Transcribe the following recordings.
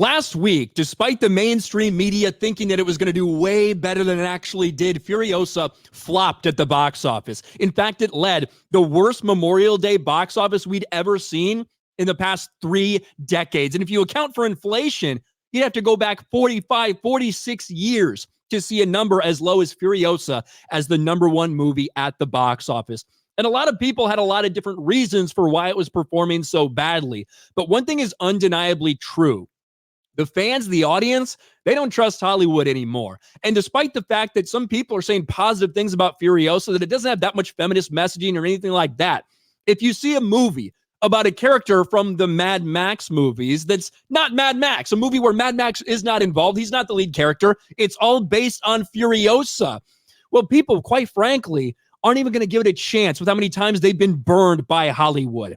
Last week, despite the mainstream media thinking that it was going to do way better than it actually did, Furiosa flopped at the box office. In fact, it led the worst Memorial Day box office we'd ever seen in the past 3 decades. And if you account for inflation, you'd have to go back 45, 46 years to see a number as low as Furiosa as the #1 movie at the box office. And a lot of people had a lot of different reasons for why it was performing so badly. But one thing is undeniably true. The fans, the audience, they don't trust Hollywood anymore. And despite the fact that some people are saying positive things about Furiosa, that it doesn't have that much feminist messaging or anything like that, if you see a movie about a character from the Mad Max movies that's not Mad Max, a movie where Mad Max is not involved, he's not the lead character, it's all based on Furiosa. Well, people, quite frankly, aren't even going to give it a chance with how many times they've been burned by Hollywood.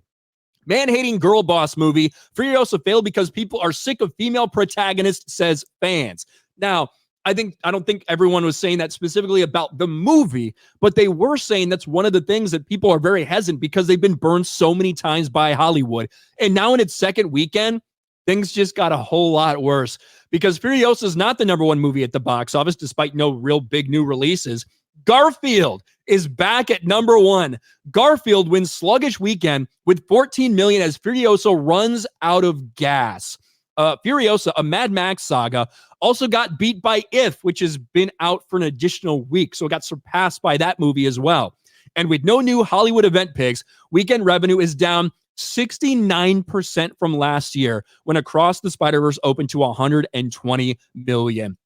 Man-hating girl boss movie, Furiosa failed because people are sick of female protagonists, says fans. Now, I don't think everyone was saying that specifically about the movie, but they were saying that's one of the things that people are very hesitant because they've been burned so many times by Hollywood. And now in its second weekend, things just got a whole lot worse because Furiosa is not the #1 movie at the box office, despite no real big new releases. Garfield is back at #1. Garfield wins sluggish weekend with 14 million as Furiosa runs out of gas. Furiosa, a Mad Max saga, also got beat by If, which has been out for an additional week. So it got surpassed by that movie as well. And with no new Hollywood event picks, weekend revenue is down 69% from last year when Across the Spider-Verse opened to 120 million.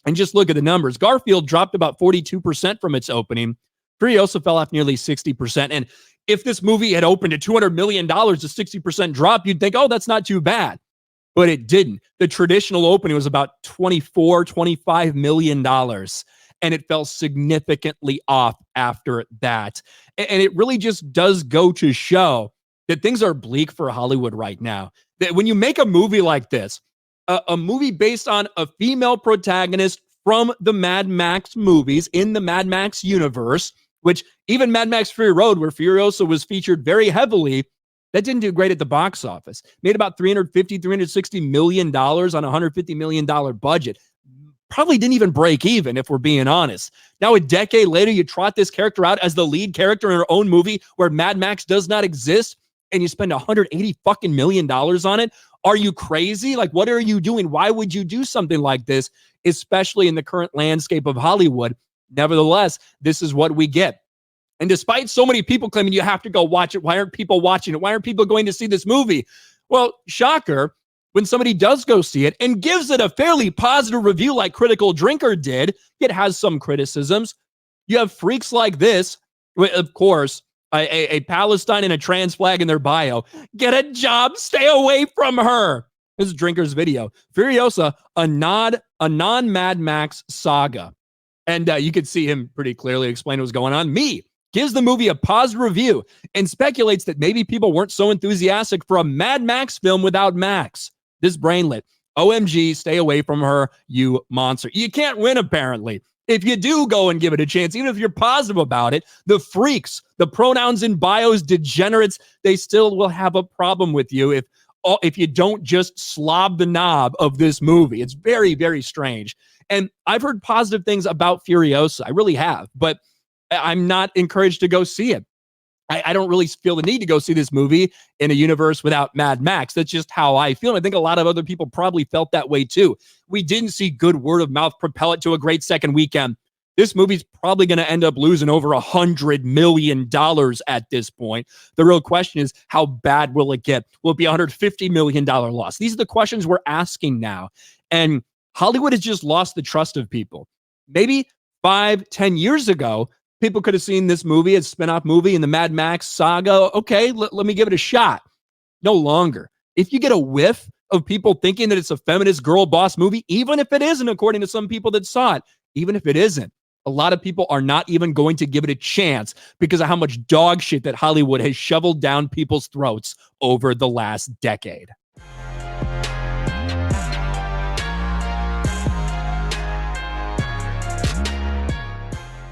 And just look at the numbers. Garfield dropped about 42% from its opening. Furiosa fell off nearly 60%. And if this movie had opened at $200 million, a 60% drop, you'd think, oh, that's not too bad. But it didn't. The traditional opening was about $24, $25 million. And it fell significantly off after that. And it really just does go to show that things are bleak for Hollywood right now. That when you make a movie like this, a movie based on a female protagonist from the Mad Max movies in the Mad Max universe, which even Mad Max Fury Road, where Furiosa was featured very heavily, that didn't do great at the box office. Made about $360 million on a $150 million budget. Probably didn't even break even, if we're being honest. Now, a decade later, you trot this character out as the lead character in her own movie where Mad Max does not exist, and you spend $180 fucking million on it. Are you crazy? Like, what are you doing? Why would you do something like this, especially in the current landscape of Hollywood? Nevertheless, this is what we get. And despite so many people claiming you have to go watch it, why aren't people watching it? Why aren't people going to see this movie? Well, shocker, when somebody does go see it and gives it a fairly positive review like Critical Drinker did, it has some criticisms. You have freaks like this, of course, a Palestine and a trans flag in their bio. Get a job, stay away from her. This is Drinker's video. Furiosa, a non-Mad Max saga. And you could see him pretty clearly explain what's going on. Me gives the movie a positive review and speculates that maybe people weren't so enthusiastic for a Mad Max film without Max. This brainlet. OMG, stay away from her, you monster. You can't win, apparently. If you do go and give it a chance, even if you're positive about it, the freaks, the pronouns in bios, degenerates, they still will have a problem with you if you don't just slob the knob of this movie. It's very, very strange. And I've heard positive things about Furiosa. I really have, but I'm not encouraged to go see it. I don't really feel the need to go see this movie in a universe without Mad Max. That's just how I feel. And I think a lot of other people probably felt that way too. We didn't see good word of mouth propel it to a great second weekend. This movie's probably going to end up losing over $100 million at this point. The real question is, how bad will it get? Will it be a $150 million loss? These are the questions we're asking now. And Hollywood has just lost the trust of people. Maybe 5-10 years ago, people could have seen this movie as a spinoff movie in the Mad Max saga. Okay, let me give it a shot. No longer. If you get a whiff of people thinking that it's a feminist girl boss movie, even if it isn't, according to some people that saw it, even if it isn't, a lot of people are not even going to give it a chance because of how much dog shit that Hollywood has shoveled down people's throats over the last decade.